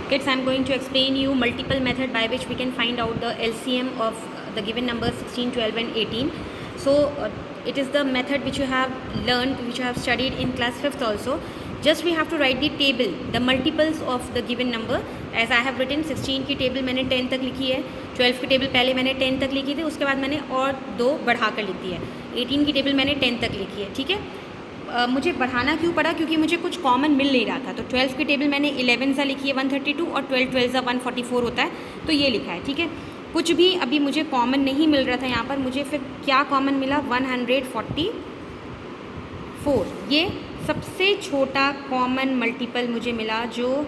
Kids, I'm going to explain you multiple method by which we can find out the LCM of the given numbers 16, 12 and 18. So it is the method which you have learned, which you have studied in class 5th also. Just we have to write the table, the multiples of the given number. As I have written 16 की table मैंने 10 तक लिखी है, 12 की table पहले मैंने 10 तक लिखी थी, उसके बाद मैंने और 2 बढ़ा कर लिख दी है, 18 की टेबल मैंने 10 तक लिखी है. ठीक है, मुझे बढ़ाना क्यों पड़ा, क्योंकि मुझे कुछ कॉमन मिल नहीं रहा था. तो 12 की टेबल मैंने 11 सा लिखी है 132 और 12 12 सा 144 होता है, तो ये लिखा है. ठीक है, कुछ भी अभी मुझे कॉमन नहीं मिल रहा था यहाँ पर. मुझे फिर क्या कॉमन मिला, 144. ये सबसे छोटा कॉमन मल्टीपल मुझे मिला जो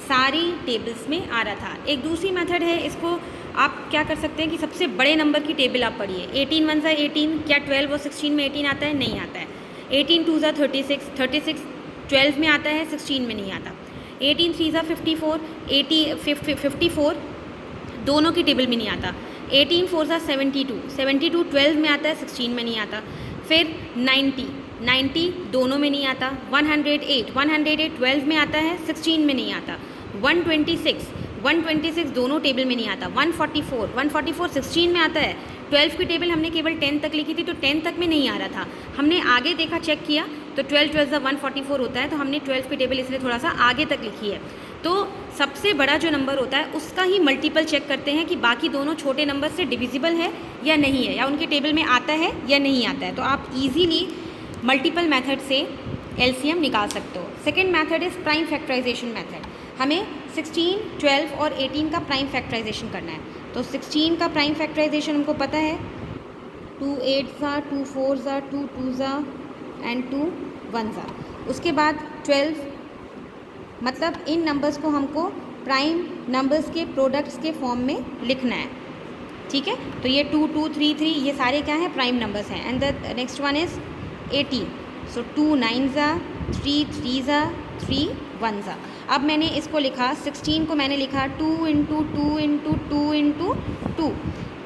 सारी टेबल्स में आ रहा था. एक दूसरी मेथड है, इसको आप क्या कर सकते हैं कि सबसे बड़े नंबर की टेबल आप पढ़िए. 18 1 सा 18, क्या 12 और 16 में 18 आता है? नहीं आता है. 18 2 सा 36, 36 12 में आता है, 16 में नहीं आता. 18 3 सा 54, 54 दोनों की टेबल में नहीं आता. 18 4 सा 72, 72 12 में आता है, 16 में नहीं आता. फिर 90 90 दोनों में नहीं आता. 108 12 में आता है, 16 में नहीं आता. 126 दोनों टेबल में नहीं आता. 144 16 में आता है. 12 की टेबल हमने केवल 10 तक लिखी थी, तो 10 तक में नहीं आ रहा था. हमने आगे देखा, चेक किया, तो 12 12 सा 144 होता है, तो हमने 12 की टेबल इसलिए थोड़ा सा आगे तक लिखी है. तो सबसे बड़ा जो नंबर होता है उसका ही मल्टीपल चेक करते हैं कि बाकी दोनों छोटे नंबर से डिविजिबल है या नहीं है, या उनकी टेबल में आता है या नहीं आता है. तो आप ईजीली मल्टीपल मेथड से एलसीएम निकाल सकते हो. Second method is prime factorization method. हमें 16, 12 और 18 का प्राइम फैक्टराइजेशन करना है. तो 16 का प्राइम फैक्टराइजेशन हमको पता है, 2 8 सा, 2 4 सा, 2 2 सा एंड 2 1 सा. उसके बाद 12, मतलब इन नंबर्स को हमको प्राइम नंबर्स के प्रोडक्ट्स के फॉर्म में लिखना है. ठीक है, तो ये 2 2 3 3 ये सारे क्या हैं, प्राइम नंबर्स हैं. And the next one is 18. सो 2 9 सा, 3 3 सा, 3 1 सा. अब मैंने इसको लिखा, 16 को मैंने लिखा 2 इंटू 2 इंटू 2 इंटू 2.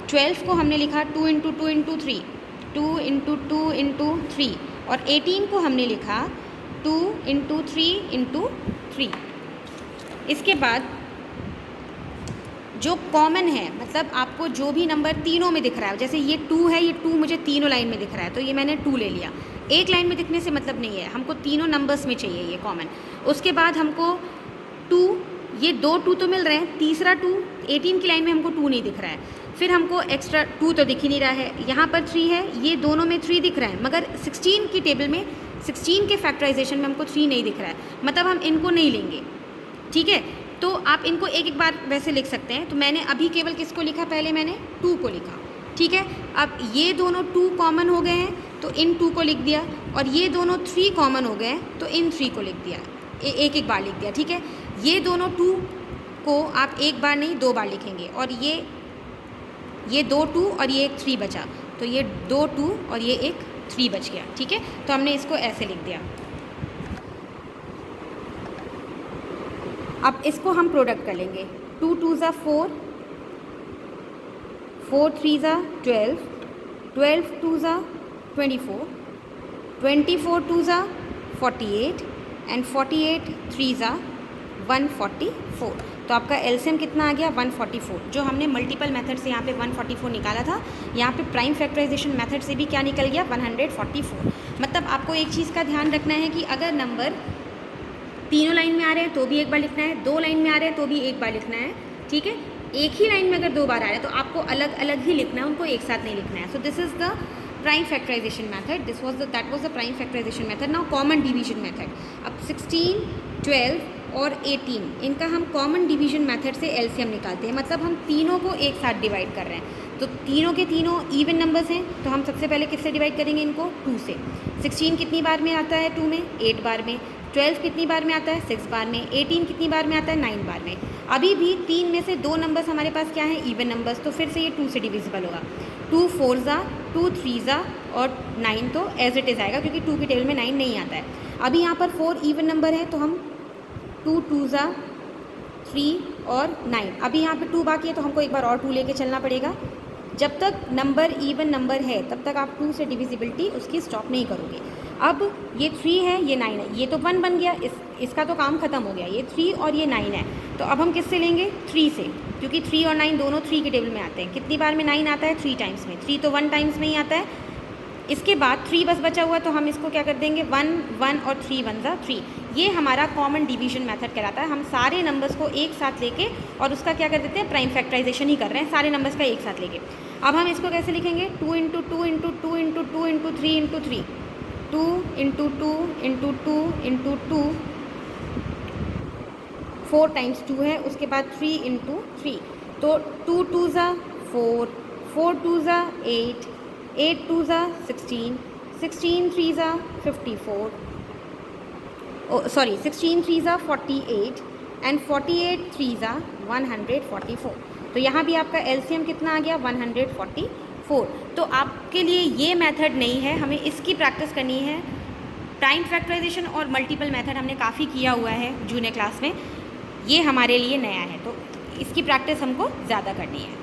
12 को हमने लिखा 2 इंटू 2 इंटू 3, 2 इंटू 2 इंटू 3. और 18 को हमने लिखा 2 इंटू 3 इंटू 3. इसके बाद जो कॉमन है, मतलब आपको जो भी नंबर तीनों में दिख रहा है, जैसे ये 2 है, ये 2 मुझे तीनों लाइन में दिख रहा है, तो ये मैंने 2 ले लिया. एक लाइन में दिखने से मतलब नहीं है, हमको तीनों नंबर्स में चाहिए ये कॉमन. उसके बाद हमको 2, ये 2 2 तो मिल रहे हैं, तीसरा 2 18 की लाइन में हमको 2 नहीं दिख रहा है. फिर हमको एक्स्ट्रा 2 तो दिख ही नहीं रहा है. यहाँ पर 3 है, ये दोनों में 3 दिख रहा है, मगर 16 की टेबल में 16 के फैक्टराइजेशन में हमको 3 नहीं दिख रहा है, मतलब हम इनको नहीं लेंगे. ठीक है, तो आप इनको एक एक बार वैसे लिख सकते हैं. तो मैंने अभी केवल किसको लिखा, पहले मैंने 2 को लिखा. ठीक है, अब ये दोनों 2 कॉमन हो गए हैं, तो इन 2 को लिख दिया. और ये दोनों 3 कॉमन हो गए हैं, तो इन 3 को लिख दिया, एक एक बार लिख दिया. ठीक है, ये दोनों 2 को आप एक बार नहीं 2 बार लिखेंगे. और ये 2 2 और ये एक 3 बचा, तो ये 2 2 और ये एक 3 बच गया. ठीक है, तो हमने इसको ऐसे लिख दिया. अब इसको हम प्रोडक्ट कर लेंगे. 2 2 सा 4, 4 3 सा 12, 12 2 सा 24, 24 2 सा 48 एंड 48 3 सा 144. तो आपका एलसीएम कितना आ गया, 144. जो हमने मल्टीपल मेथड से यहाँ पे 144 निकाला था, यहाँ पे प्राइम फैक्टराइजेशन मेथड से भी क्या निकल गया, 144. मतलब आपको एक चीज़ का ध्यान रखना है कि अगर नंबर तीनों लाइन में आ रहे हैं तो भी एक बार लिखना है, 2 लाइन में आ रहे हैं तो भी एक बार लिखना है. ठीक है, एक ही लाइन में अगर 2 बार आ रहे हैं तो आपको अलग अलग ही लिखना है, उनको एक साथ नहीं लिखना है. So this is the prime factorization method. That was the prime factorization method. Now common division method. अब 16, 12 और 18 इनका हम कॉमन डिवीजन मेथड से एलसीएम निकालते हैं. मतलब हम तीनों को एक साथ डिवाइड कर रहे हैं, तो तीनों के तीनों इवन नंबर्स हैं, तो हम सबसे पहले किससे डिवाइड करेंगे इनको, 2 से. 16 कितनी बार में आता है 2 में, 8 बार में. 12 कितनी बार में आता है, 6 बार में. 18 कितनी बार में आता है, 9 बार में. अभी भी 3 में से 2 नंबर्स हमारे पास क्या है, इवन नंबर्स, तो फिर से ये 2 से डिविजिबल होगा. 2 4 ज़ा, 2 3 ज़ा और 9 तो एज इट इज़ आएगा, क्योंकि 2 की टेबल में 9 नहीं आता है. अभी यहाँ पर 4 इवन नंबर है, तो हम 2 2 ज़ा 3 और 9. अभी यहाँ पे 2 बाकी है, तो हमको एक बार और 2 लेके चलना पड़ेगा. जब तक नंबर इवन नंबर है तब तक आप 2 से डिविजिबिलिटी उसकी स्टॉप नहीं करोगे. अब ये 3 है, ये 9 है, ये तो 1 बन गया, इसका तो काम ख़त्म हो गया। ये 3 और ये 9 है, तो अब हम किससे लेंगे? 3 से, क्योंकि 3 और 9 दोनों 3 के टेबल में आते हैं। कितनी बार में 9 आता है? 3 टाइम्स में। 3 तो 1 टाइम्स में ही आता है। इसके बाद 3 बस बचा हुआ, तो हम इसको क्या कर देंगे? 1 1 और 3 1 ज़ा 3। ये हमारा कॉमन डिवीजन मेथड कहलाता है। हम सारे नंबर्स को एक साथ लेके और उसका क्या कर देते हैं? प्राइम फैक्टराइजेशन ही कर रहे हैं सारे नंबर्स का एक साथ लेके। अब हम इसको कैसे लिखेंगे? 2 into 2 into 2 into 2 into 3 into 3, 2 into 2 into 2 into 2, 4 times 2 है, उसके बाद 3 इंटू 3, तो 2 2 ज़ा 4, 4 2 ज़ा 8, 8 2 ज़ा 16, 16 3 ज़ा 54, सॉरी 16 3 ज़ा 48 एंड 48 3 ज़ा 144। तो यहाँ भी आपका एलसीएम कितना आ गया? 144। तो आपके लिए ये मेथड नहीं है, हमें इसकी प्रैक्टिस करनी है। प्राइम फैक्टराइजेशन और मल्टीपल मेथड हमने काफ़ी किया हुआ है जूनियर क्लास में, ये हमारे लिए नया है, तो इसकी प्रैक्टिस हमको ज़्यादा करनी है।